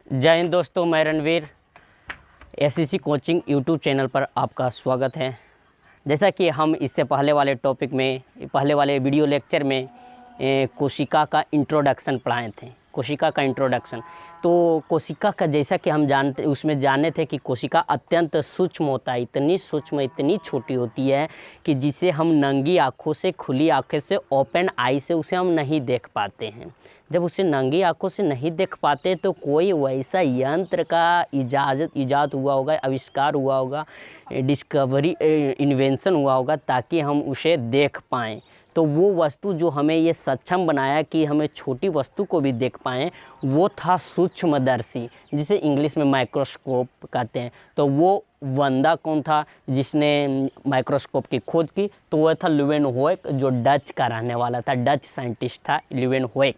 जय हिंद दोस्तों, मैं Ranveer SSC coaching YouTube channel पर आपका स्वागत है। जैसा कि हम इससे पहले वाले टॉपिक में, पहले वाले वीडियो लेक्चर में कोशिका का इंट्रोडक्शन पढ़ाए थे। कोशिका का इंट्रोडक्शन, तो कोशिका का जैसा कि हम जाने थे कि कोशिका अत्यंत सूक्ष्म होता है, इतनी सूक्ष्म, इतनी छोटी होती है कि जिसे हम नंगी आँखों से, खुली आँखें से, ओपन आई से उसे हम नहीं देख पाते हैं। जब उसे नंगी आँखों से नहीं देख पाते तो कोई वैसा यंत्र का इजाद हुआ होगा, आविष्कार हुआ होगा, डिस्कवरी, इन्वेंशन हुआ होगा ताकि हम उसे देख पाएँ। तो वो वस्तु जो हमें ये सक्षम बनाया कि हमें छोटी वस्तु को भी देख पाएँ, वो था सूक्ष्मदर्शी, जिसे इंग्लिश में माइक्रोस्कोप कहते हैं। तो वो बंदा कौन था जिसने माइक्रोस्कोप की खोज की? तो वह था ल्यूवेनहोएक, जो डच का रहने वाला था, डच साइंटिस्ट था ल्यूवेनहोएक।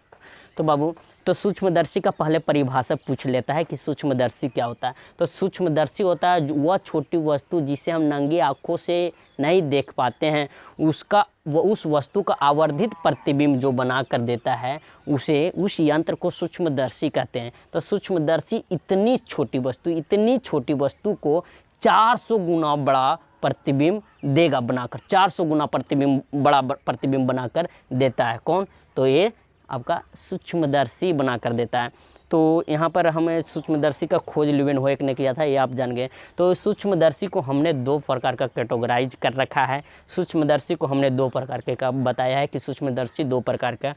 तो बाबू, तो सूक्ष्मदर्शी का पहले परिभाषा पूछ लेता है कि सूक्ष्मदर्शी क्या होता है। तो सूक्ष्मदर्शी होता है वह छोटी वस्तु जिसे हम नंगी आँखों से नहीं देख पाते हैं, उस वस्तु का आवर्धित प्रतिबिंब जो बना कर देता है, उस यंत्र को सूक्ष्मदर्शी कहते हैं। तो सूक्ष्मदर्शी इतनी छोटी वस्तु को 400 गुना बड़ा प्रतिबिंब देगा बनाकर, 400 गुना बड़ा प्रतिबिंब बनाकर देता है। कौन? तो ये आपका सूक्ष्मदर्शी बना कर देता है। तो यहाँ पर हमें सूक्ष्मदर्शी का खोज ल्यूवेनहोएक ने किया था, ये आप जान गए। तो सूक्ष्मदर्शी को हमने दो प्रकार का कैटेगराइज कर रखा है। सूक्ष्मदर्शी को हमने दो प्रकार के का बताया है कि सूक्ष्मदर्शी दो प्रकार का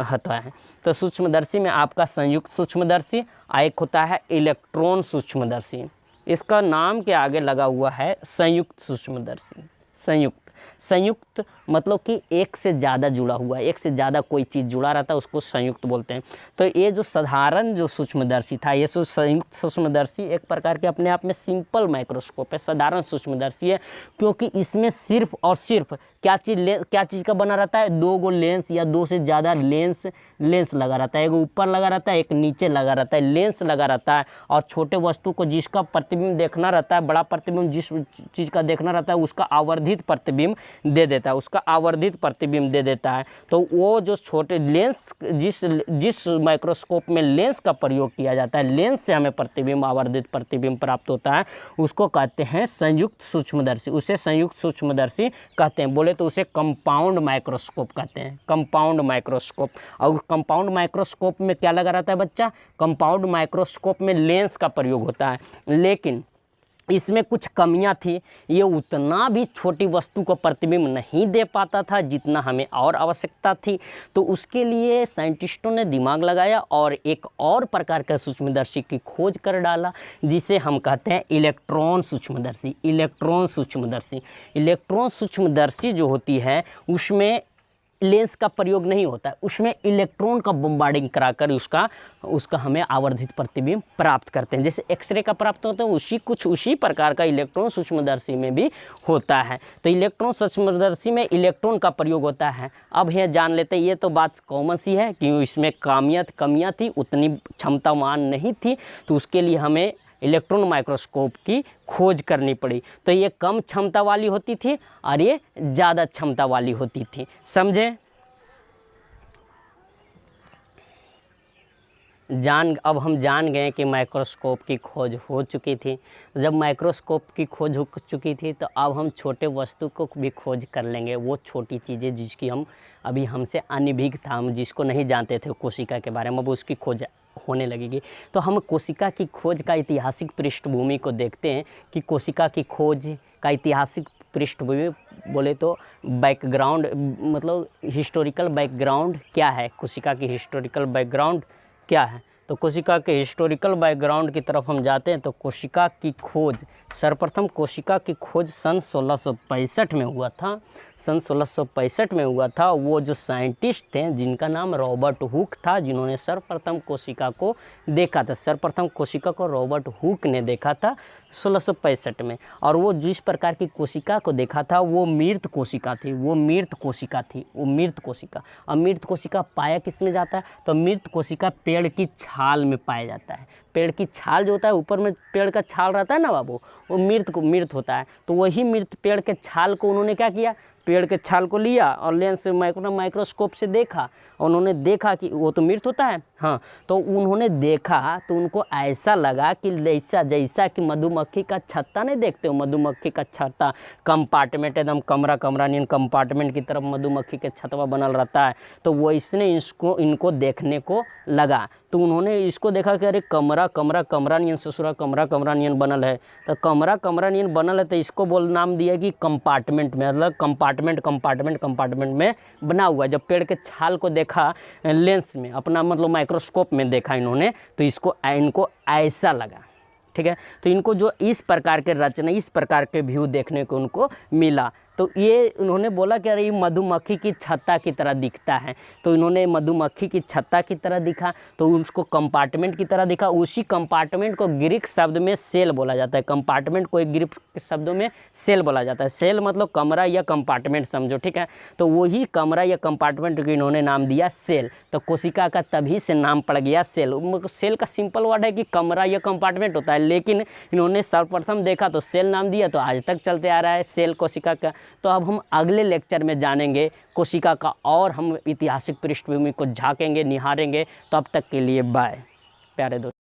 होता है। तो सूक्ष्मदर्शी में आपका संयुक्त सूक्ष्मदर्शी, एक होता है इलेक्ट्रॉन सूक्ष्मदर्शी। इसका नाम के आगे लगा हुआ है संयुक्त सूक्ष्मदर्शी। संयुक्त मतलब कि एक से ज़्यादा जुड़ा हुआ, एक से ज़्यादा कोई चीज़ जुड़ा रहता है, उसको संयुक्त बोलते हैं। तो ये जो साधारण जो सूक्ष्मदर्शी था, ये संयुक्त सूक्ष्मदर्शी एक प्रकार के अपने आप में माइक्रोस्कोप है, साधारण सूक्ष्मदर्शी है, क्योंकि इसमें सिर्फ और सिर्फ क्या चीज़ का बना रहता है? दो गो लेंस या दो से ज़्यादा लेंस लगा रहता है। एक ऊपर लगा रहता है, एक नीचे लगा रहता है, लेंस लगा रहता है। और छोटे वस्तु को जिसका प्रतिबिंब देखना रहता है, बड़ा प्रतिबिंब जिस चीज़ का देखना रहता है, उसका आवर्धित प्रतिबिंब दे देता है। तो वो जो छोटे लेंस, जिस माइक्रोस्कोप में लेंस का प्रयोग किया जाता है, लेंस से हमें आवर्धित प्रतिबिंब प्राप्त होता है, उसको कहते हैं संयुक्त सूक्ष्मदर्शी। उसे संयुक्त सूक्ष्मदर्शी कहते हैं। बोले तो उसे कंपाउंड माइक्रोस्कोप कहते हैं, कंपाउंड माइक्रोस्कोप। और कंपाउंड माइक्रोस्कोप में क्या लगा रहता है बच्चा? कंपाउंड माइक्रोस्कोप में लेंस का प्रयोग होता है, लेकिन इसमें कुछ कमियां थी। ये उतना भी छोटी वस्तु को प्रतिबिंब नहीं दे पाता था जितना हमें और आवश्यकता थी। तो उसके लिए साइंटिस्टों ने दिमाग लगाया और एक और प्रकार का सूक्ष्मदर्शी की खोज कर डाला, जिसे हम कहते हैं इलेक्ट्रॉन सूक्ष्मदर्शी। इलेक्ट्रॉन सूक्ष्मदर्शी जो होती है, उसमें लेंस का प्रयोग नहीं होता है, उसमें इलेक्ट्रॉन का बम्बार्डिंग कराकर उसका हमें आवर्धित प्रतिबिंब प्राप्त करते हैं। जैसे एक्सरे का प्राप्त होता है, उसी प्रकार का इलेक्ट्रॉन सूक्ष्मदर्शी में भी होता है। तो इलेक्ट्रॉन सूक्ष्मदर्शी में इलेक्ट्रॉन का प्रयोग होता है। अब ये जान लेते हैं, ये तो बात कॉमन सी है कि इसमें कमियां थी, उतनी क्षमतावान नहीं थी, तो उसके लिए हमें इलेक्ट्रॉन माइक्रोस्कोप की खोज करनी पड़ी। तो ये कम क्षमता वाली होती थी और ये ज़्यादा क्षमता वाली होती थी। समझे? अब हम जान गए कि माइक्रोस्कोप की खोज हो चुकी थी। जब माइक्रोस्कोप की खोज हो चुकी थी, तो अब हम छोटे वस्तु को भी खोज कर लेंगे। वो छोटी चीज़ें जिसकी हमसे अनभिज्ञ था, हम जिसको नहीं जानते थे कोशिका के बारे में, अब उसकी खोज होने लगेगी। तो हम कोशिका की खोज का ऐतिहासिक पृष्ठभूमि को देखते हैं कि कोशिका की खोज का ऐतिहासिक पृष्ठभूमि बोले तो बैकग्राउंड, मतलब हिस्टोरिकल बैकग्राउंड क्या है, कोशिका की हिस्टोरिकल बैकग्राउंड क्या है। तो कोशिका के हिस्टोरिकल बैकग्राउंड की तरफ हम जाते हैं। तो सर्वप्रथम कोशिका की खोज सन 1665 में हुआ था। सन 1665 में हुआ था। वो जो साइंटिस्ट थे जिनका नाम रॉबर्ट हुक था, जिन्होंने सर्वप्रथम कोशिका को देखा था। सर्वप्रथम कोशिका को रॉबर्ट हुक ने देखा था 1665 में। और वो जिस प्रकार की कोशिका को देखा था, वो मृत कोशिका थी। अब मृत कोशिका पाया किस में जाता है? तो मृत कोशिका पेड़ की छाल में पाया जाता है। पेड़ की छाल जो होता है, ऊपर में पेड़ का छाल रहता है ना बाबू, वो मृत होता है। तो वही मृत पेड़ के छाल को उन्होंने क्या किया? पेड़ के छाल को लिया और लेंस से माइक्रोस्कोप से देखा, उन्होंने देखा कि वो तो मृत होता है, हाँ, तो उन्होंने देखा तो उनको ऐसा लगा कि जैसा कि मधुमक्खी का छत्ता नहीं देखते हो, मधुमक्खी का छत्ता कंपार्टमेंट एकदम कमरा नहीं, कंपार्टमेंट की तरफ मधुमक्खी के छतवा बनल रहता है, तो वो इसने इनको देखने को लगा। तो उन्होंने इसको देखा कि अरे कमरा नियन ससुरा कमरा नियन बनल है, तो कमरा नियन बनल है, तो इसको नाम दिया कि कंपार्टमेंट में, मतलब कंपार्टमेंट में बना हुआ है। जब पेड़ के छाल को देखा लेंस में, अपना मतलब माइक्रोस्कोप में देखा इन्होंने, तो इनको ऐसा लगा, ठीक है। तो इनको जो इस प्रकार के रचना, इस प्रकार के व्यू देखने को उनको मिला, तो ये उन्होंने बोला कि अरे ये मधुमक्खी की छत्ता की तरह दिखता है। तो इन्होंने मधुमक्खी की छत्ता की तरह दिखा, तो उसको कंपार्टमेंट की तरह दिखा। उसी कंपार्टमेंट को ग्रीक शब्द में सेल बोला जाता है। कंपार्टमेंट को एक ग्रीक शब्दों में सेल बोला जाता है। सेल मतलब कमरा या कंपार्टमेंट समझो, ठीक है। तो वही कमरा या कंपार्टमेंट को इन्होंने नाम दिया सेल। तो कोशिका का तभी से नाम पड़ गया सेल। सेल का सिंपल वर्ड है कि कमरा या कंपार्टमेंट होता है, लेकिन इन्होंने सर्वप्रथम देखा तो सेल नाम दिया, तो आज तक चलते आ रहा है सेल कोशिका का। तो अब हम अगले लेक्चर में जानेंगे कोशिका का, और हम ऐतिहासिक पृष्ठभूमि को झांकेंगे, निहारेंगे। तो अब तक के लिए बाय प्यारे दोस्तों।